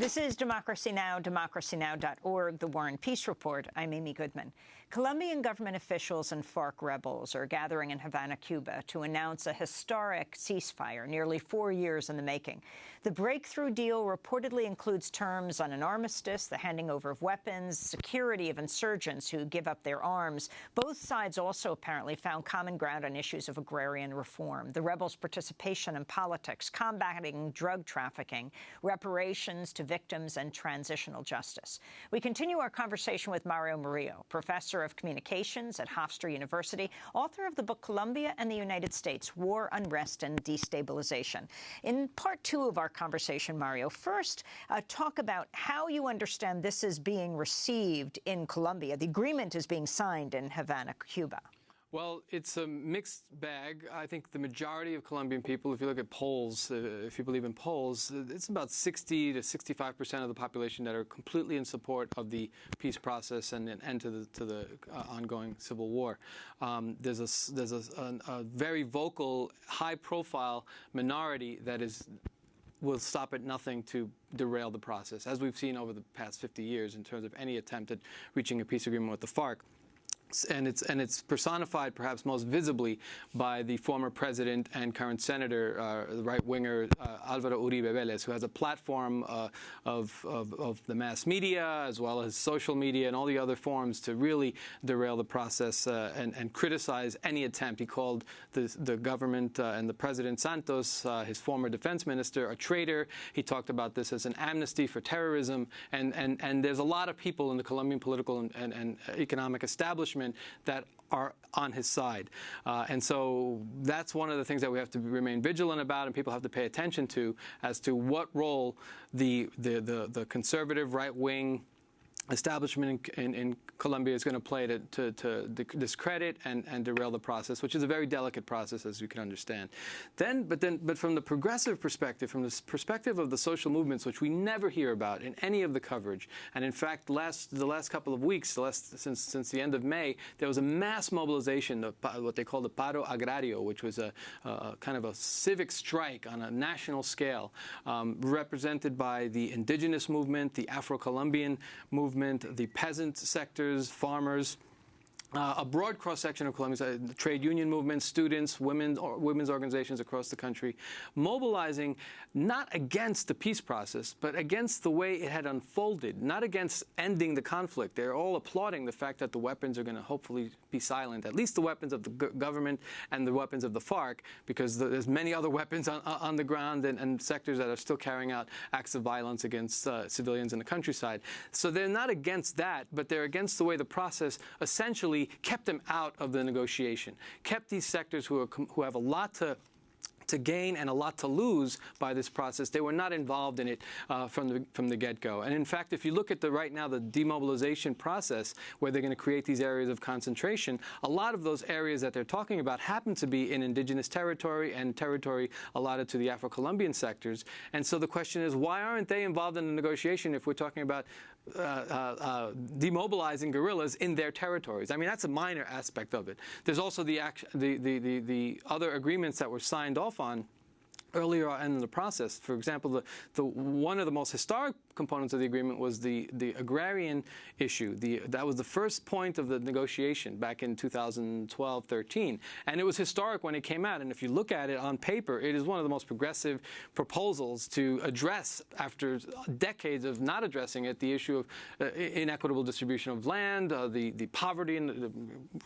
This is Democracy Now!, democracynow.org, The War and Peace Report. I'm Amy Goodman. Colombian government officials and FARC rebels are gathering in Havana, Cuba, to announce a historic ceasefire, nearly 4 years in the making. The breakthrough deal reportedly includes terms on an armistice, the handing over of weapons, security of insurgents who give up their arms. Both sides also apparently found common ground on issues of agrarian reform, the rebels' participation in politics, combating drug trafficking, reparations to victims, and transitional justice. We continue our conversation with Mario Murillo, professor of communications at Hofstra University, author of the book Colombia and the United States, War, Unrest, and Destabilization. In part two of our conversation, Mario, first talk about how you understand this is being received in Colombia. The agreement is being signed in Havana, Cuba. Well, it's a mixed bag. I think the majority of Colombian people, if you look at polls, if you believe in polls, it's about 60 to 65% of the population that are completely in support of the peace process and an end to the ongoing civil war. There's a very vocal, high-profile minority that will stop at nothing to derail the process, as we've seen over the past 50 years in terms of any attempt at reaching a peace agreement with the FARC. And it's personified perhaps most visibly by the former president and current senator, the right-winger Álvaro Uribe Vélez, who has a platform of the mass media as well as social media and all the other forms to really derail the process and criticize any attempt. He called the government and the President Santos, his former defense minister, a traitor. He talked about this as an amnesty for terrorism. And there's a lot of people in the Colombian political and economic establishment that are on his side. And so that's one of the things that we have to remain vigilant about and people have to pay attention to as to what role the conservative right-wing establishment in Colombia is going to play to discredit and derail the process, which is a very delicate process, as you can understand. But from the progressive perspective, from the perspective of the social movements, which we never hear about in any of the coverage, and in fact, the last couple of weeks, since the end of May, there was a mass mobilization, what they call the paro agrario, which was a kind of a civic strike on a national scale, represented by the indigenous movement, the Afro-Colombian movement, the peasant sectors, farmers, a broad cross-section of Colombia, the trade union movement, students, women's organizations across the country, mobilizing not against the peace process, but against the way it had unfolded, not against ending the conflict. They're all applauding the fact that the weapons are going to hopefully be silent, at least the weapons of the government and the weapons of the FARC, because there's many other weapons on the ground and sectors that are still carrying out acts of violence against civilians in the countryside. So they're not against that, but they're against the way the process essentially kept them out of the negotiation, kept these sectors who have a lot to gain and a lot to lose by this process. They were not involved in it from the get-go. And in fact, if you look at right now the demobilization process, where they're going to create these areas of concentration, a lot of those areas that they're talking about happen to be in indigenous territory and territory allotted to the Afro-Colombian sectors. And so the question is, why aren't they involved in the negotiation if we're talking about demobilizing guerrillas in their territories? I mean, that's a minor aspect of it. There's also the other agreements that were signed off on earlier in the process. For example, one of the most historic components of the agreement was the agrarian issue. That was the first point of the negotiation back in 2012-13. And it was historic when it came out. And if you look at it on paper, it is one of the most progressive proposals to address, after decades of not addressing it, the issue of inequitable distribution of land, the poverty, and the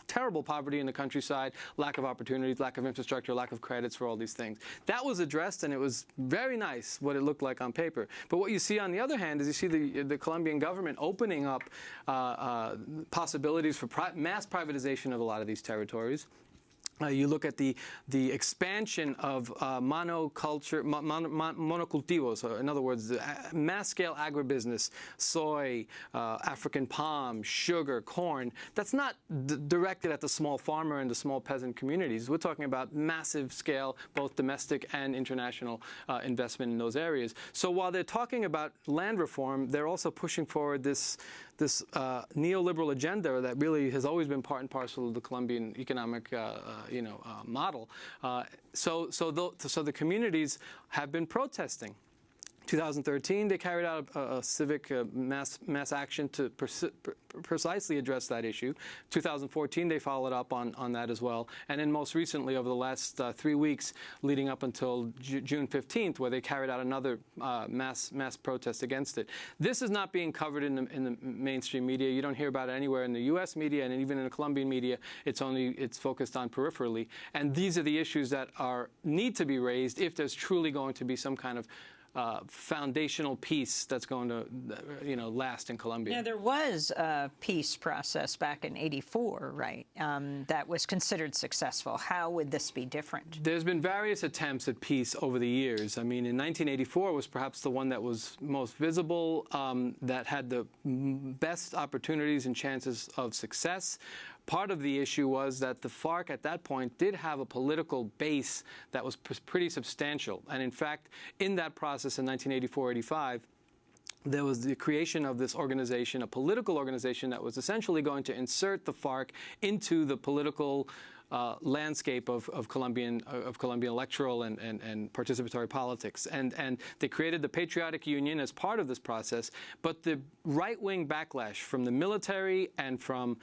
terrible poverty in the countryside, lack of opportunities, lack of infrastructure, lack of credits for all these things. That was addressed, and it was very nice what it looked like on paper. But what you see on the other hand is you see the Colombian government opening up possibilities for mass privatization of a lot of these territories. You look at the expansion of monocultivos, in other words, mass-scale agribusiness, soy, African palm, sugar, corn. That's not directed at the small farmer and the small peasant communities. We're talking about massive scale, both domestic and international investment in those areas. So while they're talking about land reform, they're also pushing forward this neoliberal agenda that really has always been part and parcel of the Colombian economic model. So the communities have been protesting. 2013, they carried out a civic mass action to precisely address that issue. 2014, they followed up on that as well. And then most recently, over the last 3 weeks, leading up until June 15th, where they carried out another mass protest against it. This is not being covered in the mainstream media. You don't hear about it anywhere in the U.S. media, and even in the Colombian media. It's focused on peripherally. And these are the issues that need to be raised if there's truly going to be some kind of foundational peace that's going to, last in Colombia. Now, there was a peace process back in '84, right, that was considered successful. How would this be different? There's been various attempts at peace over the years. I mean, in 1984 was perhaps the one that was most visible, that had the best opportunities and chances of success. Part of the issue was that the FARC at that point did have a political base that was pretty substantial. And in fact, in that process in 1984-85, there was the creation of this organization, a political organization that was essentially going to insert the FARC into the political landscape of Colombian electoral and participatory politics, and they created the Patriotic Union as part of this process. But the right-wing backlash from the military and from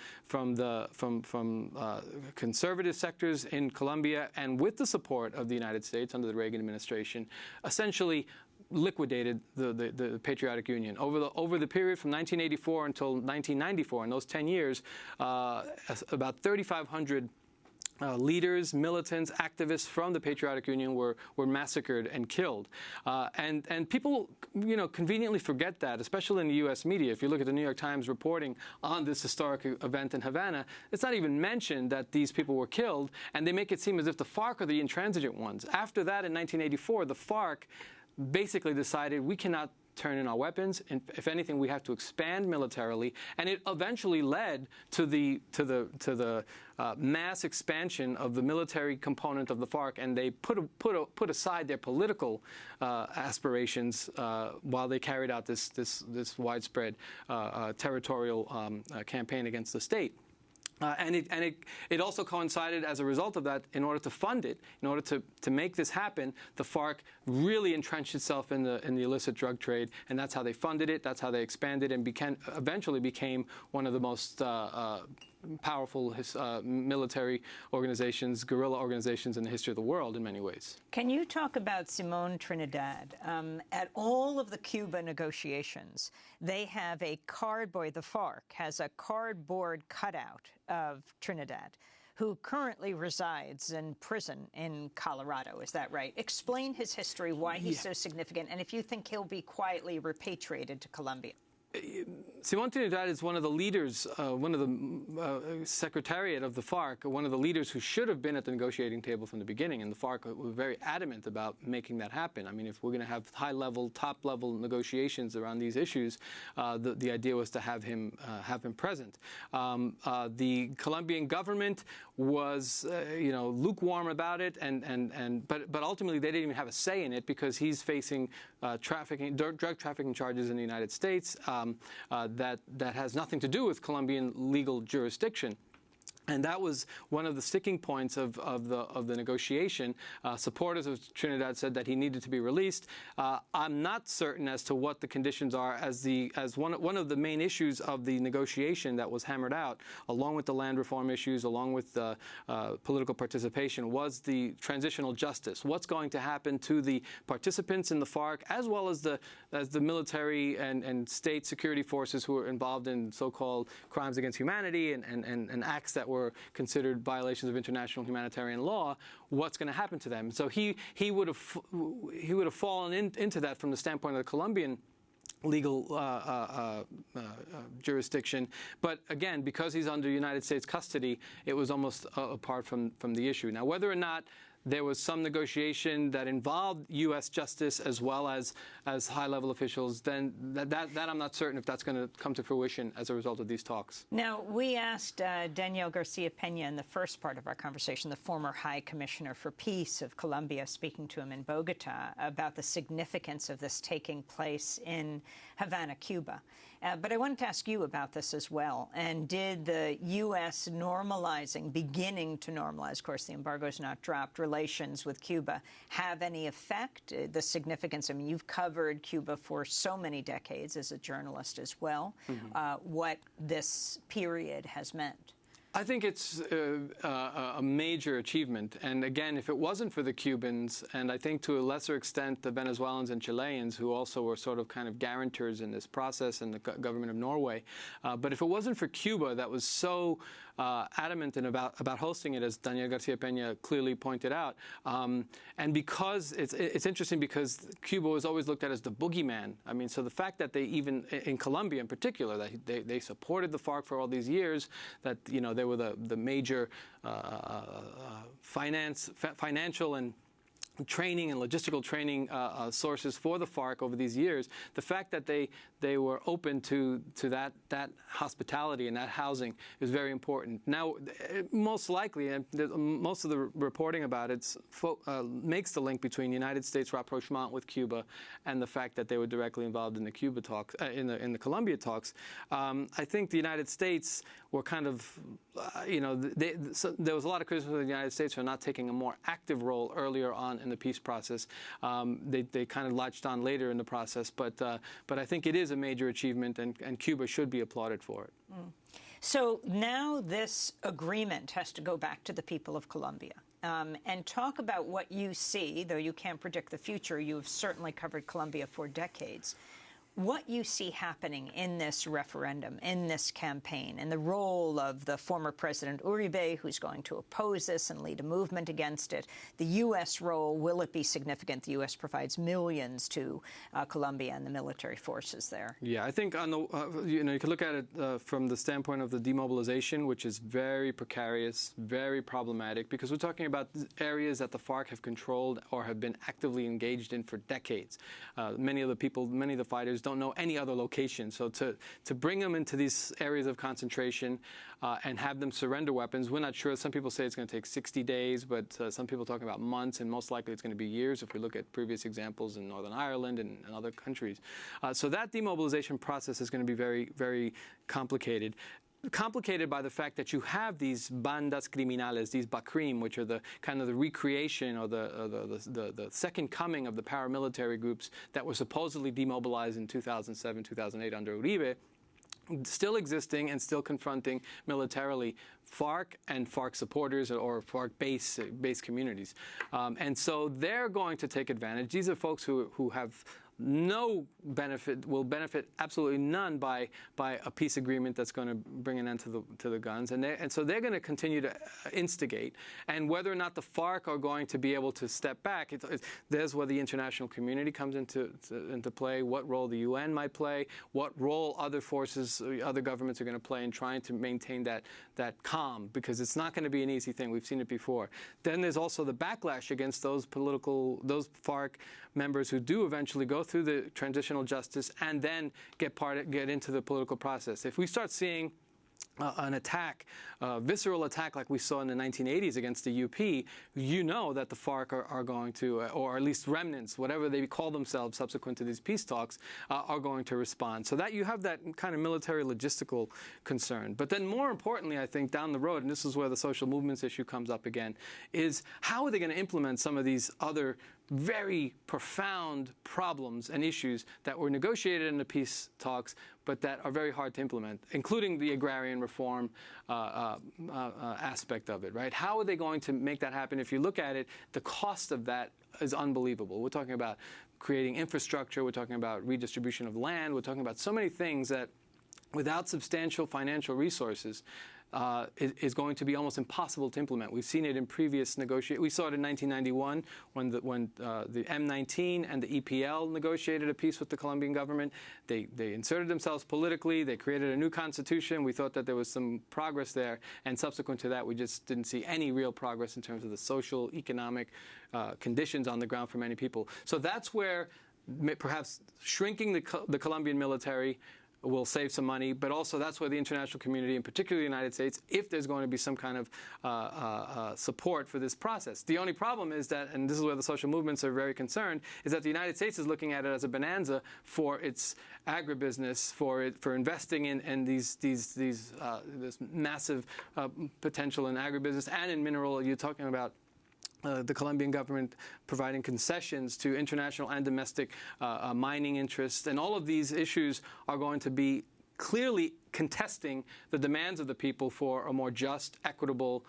conservative sectors in Colombia, and with the support of the United States under the Reagan administration, essentially liquidated the Patriotic Union. Over the period from 1984 until 1994, in those 10 years, about 3,500 leaders, militants, activists from the Patriotic Union were massacred and killed. And people, conveniently forget that, especially in the U.S. media. If you look at the New York Times reporting on this historic event in Havana, it's not even mentioned that these people were killed, and they make it seem as if the FARC are the intransigent ones. After that, in 1984, the FARC basically decided we cannot turn in our weapons, and if anything, we have to expand militarily, and it eventually led to the mass expansion of the military component of the FARC, and they put aside their political aspirations while they carried out this widespread territorial campaign against the state. And it also coincided as a result of that, in order to fund it, in order to make this happen, the FARC really entrenched itself in the illicit drug trade, and that's how they funded it, that's how they expanded, and eventually became one of the most powerful military organizations, guerrilla organizations in the history of the world in many ways. Can you talk about Simone Trinidad? At all of the Cuba negotiations, they have the FARC has a cardboard cutout of Trinidad, who currently resides in prison in Colorado. Is that right? Explain his history, why he's so significant, and if you think he'll be quietly repatriated to Colombia. Simone Trinidad is one of the leaders, one of the secretariat of the FARC, one of the leaders who should have been at the negotiating table from the beginning, and the FARC were very adamant about making that happen. I mean, if we're going to have high-level, top-level negotiations around these issues, the idea was to have him present. The Colombian government was, lukewarm about it, but ultimately they didn't even have a say in it, because he's facing drug trafficking charges in the United States. That has nothing to do with Colombian legal jurisdiction. And that was one of the sticking points of the negotiation. Supporters of Trinidad said that he needed to be released. I'm not certain as to what the conditions are, as one of the main issues of the negotiation that was hammered out, along with the land reform issues, along with the political participation, was the transitional justice. What's going to happen to the participants in the FARC, as well as the military and state security forces who were involved in so-called crimes against humanity and acts that were considered violations of international humanitarian law? What's going to happen to them? So he would have fallen into that from the standpoint of the Colombian legal jurisdiction. But again, because he's under United States custody, it was almost apart from the issue. Now, whether or not there was some negotiation that involved U.S. justice as well as high-level officials, then that I'm not certain if that's going to come to fruition as a result of these talks. Now, we asked Daniel Garcia-Pena in the first part of our conversation, the former High Commissioner for Peace of Colombia, speaking to him in Bogota, about the significance of this taking place in Havana, Cuba. But I wanted to ask you about this as well. And did the U.S. beginning to normalize, of course, the embargo's not dropped, relations with Cuba have any effect? The significance, I mean, you've covered Cuba for so many decades as a journalist as well, what this period has meant. I think it's a major achievement. And again, if it wasn't for the Cubans, and I think to a lesser extent the Venezuelans and Chileans, who also were sort of kind of guarantors in this process, and the government of Norway, but if it wasn't for Cuba that was so adamant and about hosting it, as Daniel Garcia Peña clearly pointed out, and because it's interesting because Cuba was always looked at as the boogeyman. I mean, so the fact that they even, in Colombia in particular, that they supported the FARC for all these years, that, you know, they were the major financial and training and logistical training sources for the FARC over these years, the fact that they were open to that hospitality and that housing is very important. Now, most likely, and most of the reporting about it makes the link between the United States rapprochement with Cuba and the fact that they were directly involved in the Cuba talks, in the Colombia talks. I think the United States were kind of, so there was a lot of criticism of the United States for not taking a more active role earlier on in the peace process. They kind of latched on later in the process, but I think it is a major achievement, and Cuba should be applauded for it. So now this agreement has to go back to the people of Colombia. And talk about what you see, though you can't predict the future. You've certainly covered Colombia for decades. What you see happening in this referendum, in this campaign, and the role of the former President Uribe, who's going to oppose this and lead a movement against it, the U.S. role, will it be significant? The U.S. provides millions to Colombia and the military forces there. Yeah, I think on the, you can look at it from the standpoint of the demobilization, which is very precarious, very problematic, because we're talking about areas that the FARC have controlled or have been actively engaged in for decades. Many of the fighters don't know any other location. So to bring them into these areas of concentration and have them surrender weapons, we're not sure. Some people say it's going to take 60 days, but some people are talking about months, and most likely it's going to be years if we look at previous examples in Northern Ireland and other countries. So that demobilization process is going to be very, very complicated by the fact that you have these bandas criminales, these BACRIM, which are the kind of the recreation or the second coming of the paramilitary groups that were supposedly demobilized in 2007, 2008 under Uribe, still existing and still confronting militarily FARC and FARC supporters or FARC base communities. And so they're going to take advantage. These are folks who have no benefit, will benefit absolutely none by a peace agreement that's going to bring an end to the guns, and so they're going to continue to instigate. And whether or not the FARC are going to be able to step back, there's where the international community comes into play. What role the UN might play, what role other forces, other governments are going to play in trying to maintain that calm, because it's not going to be an easy thing. We've seen it before. Then there's also the backlash against those FARC members who do eventually go through the transitional justice and then get into the political process. If we start seeing an attack, a visceral attack like we saw in the 1980s against the UP, you know that the FARC are going to, or at least remnants, whatever they call themselves subsequent to these peace talks, are going to respond. So that you have that kind of military logistical concern. But then more importantly, I think, down the road, and this is where the social movements issue comes up again, is how are they going to implement some of these other very profound problems and issues that were negotiated in the peace talks, but that are very hard to implement, including the agrarian reform aspect of it, right? How are they going to make that happen? If you look at it, the cost of that is unbelievable. We're talking about creating infrastructure. We're talking about redistribution of land. We're talking about so many things that, without substantial financial resources, is going to be almost impossible to implement. We've seen it in previous negotiations. We saw it in 1991 when the M19 and the EPL negotiated a peace with the Colombian government. They inserted themselves politically. They created a new constitution. We thought that there was some progress there, and subsequent to that, we just didn't see any real progress in terms of the social, economic conditions on the ground for many people. So that's where perhaps shrinking the Colombian military, will save some money, but also that's where the international community, and particularly the United States, if there's going to be some kind of support for this process. The only problem is that, and this is where the social movements are very concerned, is that the United States is looking at it as a bonanza for its agribusiness, for investing in this massive potential in agribusiness and in mineral. You're talking about the Colombian government providing concessions to international and domestic mining interests. And all of these issues are going to be clearly contesting the demands of the people for a more just, equitable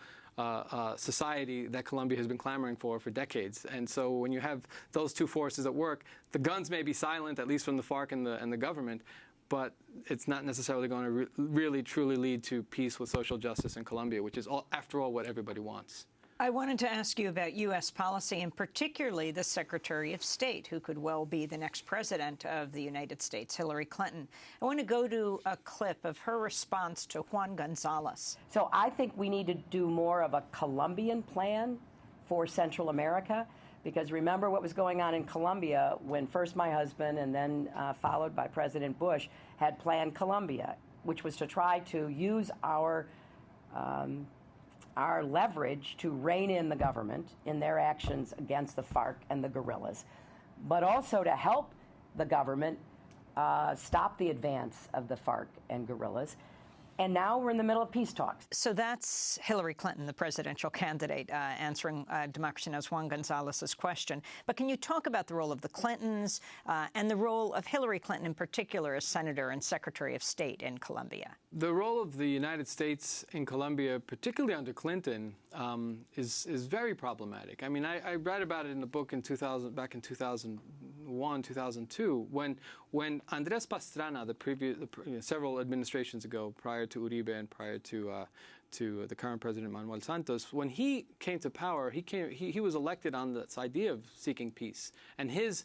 society that Colombia has been clamoring for decades. And so when you have those two forces at work, the guns may be silent, at least from the FARC and the government, but it's not necessarily going to really, truly lead to peace with social justice in Colombia, which is, after all, what everybody wants. I wanted to ask you about U.S. policy, and particularly the Secretary of State, who could well be the next president of the United States, Hillary Clinton. I want to go to a clip of her response to Juan Gonzalez. So I think we need to do more of a Colombian plan for Central America, because remember what was going on in Colombia when first my husband and then followed by President Bush had planned Colombia, which was to try to use our leverage to rein in the government in their actions against the FARC and the guerrillas, but also to help the government stop the advance of the FARC and guerrillas. And now we're in the middle of peace talks. So that's Hillary Clinton, the presidential candidate, answering Democracy Now!'s Juan Gonzalez's question. But can you talk about the role of the Clintons and the role of Hillary Clinton in particular as Senator and Secretary of State in Colombia? The role of the United States in Colombia, particularly under Clinton, is very problematic. I mean, I read about it in the book back in 2001, 2002, when Andrés Pastrana, several administrations ago, prior to Uribe and prior to the current president Manuel Santos, when he came to power, he was elected on this idea of seeking peace, and his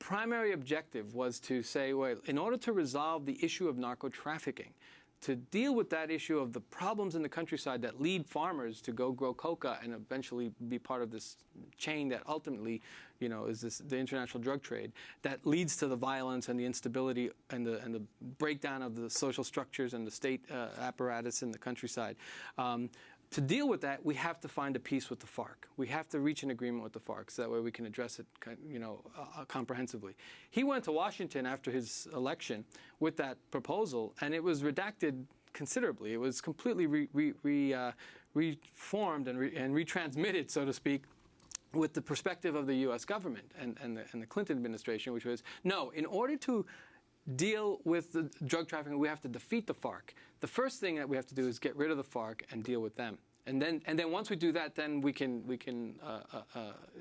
primary objective was to say, well, in order to resolve the issue of narco-trafficking, to deal with that issue of the problems in the countryside that lead farmers to go grow coca and eventually be part of this chain that ultimately, is the international drug trade that leads to the violence and the instability and the breakdown of the social structures and the state apparatus in the countryside. To deal with that, we have to find a peace with the FARC. We have to reach an agreement with the FARC so that way we can address it, comprehensively. He went to Washington after his election with that proposal, and it was redacted considerably. It was completely reformed and retransmitted, so to speak, with the perspective of the U.S. government and the Clinton administration, which was, no, in order to deal with the drug trafficking, we have to defeat the FARC. The first thing that we have to do is get rid of the FARC and deal with them. And then once we do that, then we can.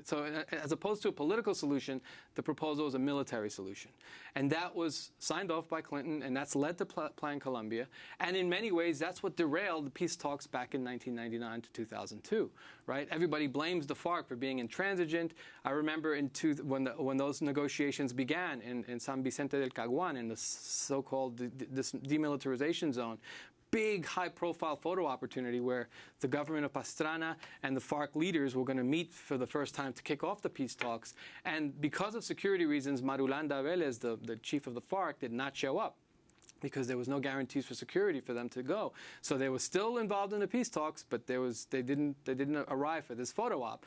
So as opposed to a political solution, the proposal is a military solution, and that was signed off by Clinton, and that's led to Plan Colombia. And in many ways, that's what derailed the peace talks back in 1999 to 2002. Right? Everybody blames the FARC for being intransigent. I remember when those negotiations began in San Vicente del Caguán, in the so-called this demilitarization zone. Big, high-profile photo opportunity where the government of Pastrana and the FARC leaders were going to meet for the first time to kick off the peace talks. And because of security reasons, Marulanda Vélez, the chief of the FARC, did not show up because there was no guarantees for security for them to go. So they were still involved in the peace talks, but they didn't arrive for this photo op.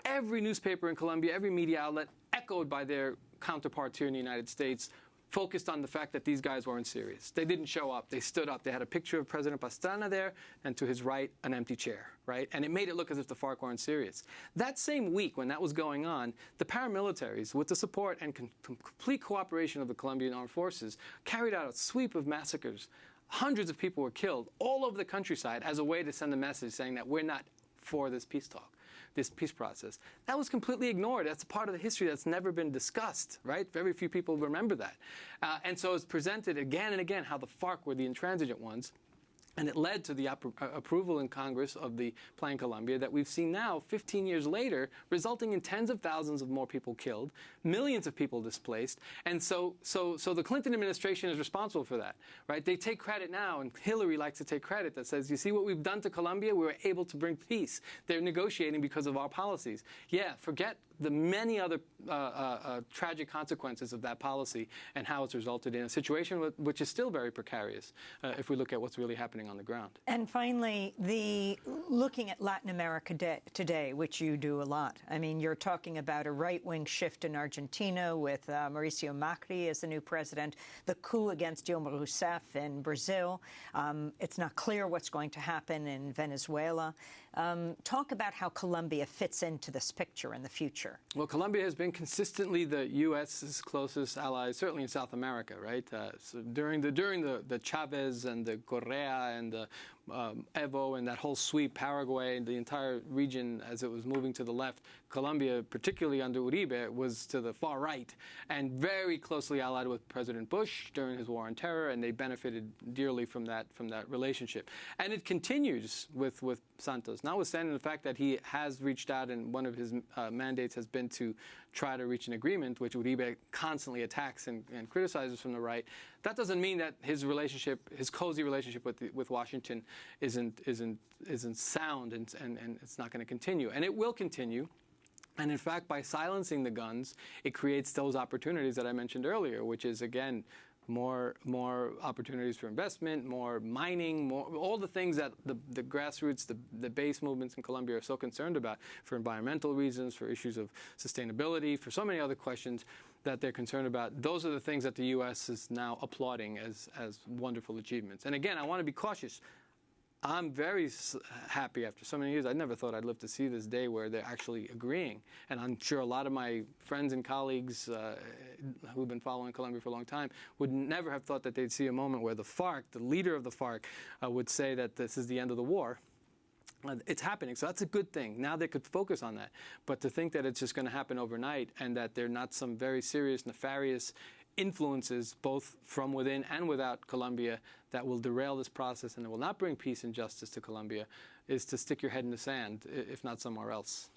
Every newspaper in Colombia, every media outlet, echoed by their counterparts here in the United States, focused on the fact that these guys weren't serious. They didn't show up. They stood up. They had a picture of President Pastrana there, and to his right, an empty chair, right? And it made it look as if the FARC weren't serious. That same week, when that was going on, the paramilitaries, with the support and complete cooperation of the Colombian armed forces, carried out a sweep of massacres. Hundreds of people were killed all over the countryside as a way to send a message saying that we're not for this peace talk, this peace process. That was completely ignored. That's a part of the history that's never been discussed, right? Very few people remember that. And so it's presented again and again how the FARC were the intransigent ones. And it led to the approval in Congress of the Plan Colombia that we've seen now, 15 years later, resulting in tens of thousands of more people killed, millions of people displaced. And so the Clinton administration is responsible for that, right? They take credit now, and Hillary likes to take credit that says, you see what we've done to Colombia? We were able to bring peace. They're negotiating because of our policies. Yeah, forget the many other tragic consequences of that policy and how it's resulted in a situation which is still very precarious if we look at what's really happening on the ground. And finally, looking at Latin America today, which you do a lot. I mean, you're talking about a right-wing shift in Argentina with Mauricio Macri as the new president, the coup against Dilma Rousseff in Brazil. It's not clear what's going to happen in Venezuela. Talk about how Colombia fits into this picture in the future. Well, Colombia has been consistently the U.S.'s closest ally, certainly in South America, right? So during the Chavez and the Correa and the Evo and that whole sweep, Paraguay, and the entire region as it was moving to the left, Colombia, particularly under Uribe, was to the far right and very closely allied with President Bush during his war on terror, and they benefited dearly from that relationship. And it continues with Santos, notwithstanding the fact that he has reached out and one of his mandates has been to try to reach an agreement, which Uribe constantly attacks and criticizes from the right. That doesn't mean that his cozy relationship with Washington isn't sound and it's not going to continue. And it will continue. And in fact, by silencing the guns, it creates those opportunities that I mentioned earlier, which is, again, more opportunities for investment, more mining, all the things that the grassroots, the base movements in Colombia are so concerned about for environmental reasons, for issues of sustainability, for so many other questions that they're concerned about. Those are the things that the U.S. is now applauding as wonderful achievements. And again, I want to be cautious. I'm very happy after so many years. I never thought I'd live to see this day where they're actually agreeing. And I'm sure a lot of my friends and colleagues who've been following Colombia for a long time would never have thought that they'd see a moment where the FARC, the leader of the FARC, would say that this is the end of the war. It's happening, so that's a good thing. Now they could focus on that. But to think that it's just going to happen overnight and that there are not some very serious, nefarious influences, both from within and without Colombia, that will derail this process and it will not bring peace and justice to Colombia, is to stick your head in the sand, if not somewhere else.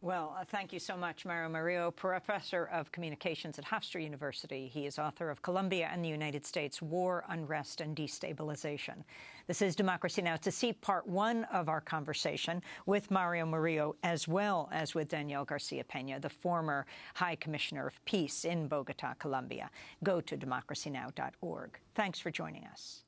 Well, thank you so much, Mario Murillo, professor of communications at Hofstra University. He is author of Colombia and the United States, War, Unrest, and Destabilization. This is Democracy Now! To see part one of our conversation with Mario Murillo, as well as with Daniel Garcia Pena, the former High Commissioner of Peace in Bogota, Colombia, go to democracynow.org. Thanks for joining us.